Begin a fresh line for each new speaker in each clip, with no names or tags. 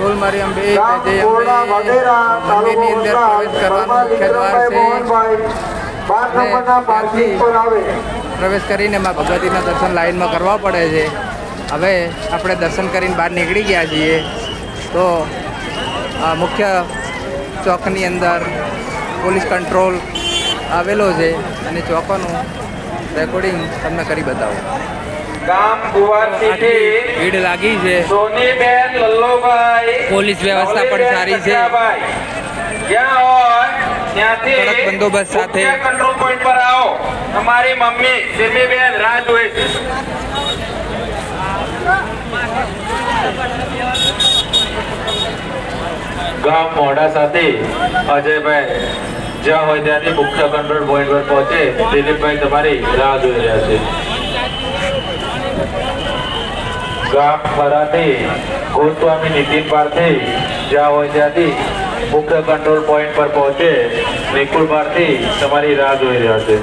ફૂલમારી અંબે જય મંદિરની અંદર પ્રવેશ કરવાનું મુખ્ય દ્વાર છે. પ્રવેશ કરીને મા ભગવતીના દર્શન લાઈનમાં કરવા પડે છે. હવે આપણે દર્શન કરીને બહાર નીકળી ગયા છીએ. તો મુખ્ય ચોકની અંદર પોલીસ કંટ્રોલ આવેલો છે અને ચોકોનું રેકોર્ડિંગ તમને કરી બતાવું.
ગામ કુવારસીથી
ભીડ લાગી છે.
સોનીબેન લલ્લોભાઈ
પોલીસ વ્યવસ્થા પણ સારી છે.
જ્યાં હોય ત્યાંથી
કડક બંદોબસ્ત સાથે
કંટ્રોલ પોઈન્ટ પર આવો. તમારી મમ્મી સિમીબેન રાહ જોઈ છે. ગામ મોડા સાથે અજયભાઈ જ્યાં હોય ત્યાંથી મુખ્ય કંટ્રોલ પોઈન્ટ પર પહોંચે. દિલીપભાઈ તમારી રાહ જોઈ રહ્યા છે. ગામ ખરાથી ગોસ્વામી નીતિન પારથી જ્યાં હોય ત્યાંથી મુખ્ય કંટ્રોલ પોઈન્ટ પર પહોંચે. નિકુલ પારથી તમારી રાહ જોઈ રહ્યા છે.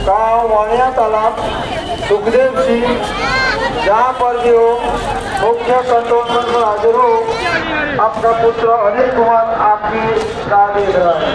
गांव वाणिया तालाब सुखदेव सिंह जहाँ पर जो मुख्य कंट्रोलमेंट पर हाजिर हो. आपका पुत्र अनिल कुमार आपकी राह देख रहा है.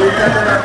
दूसरा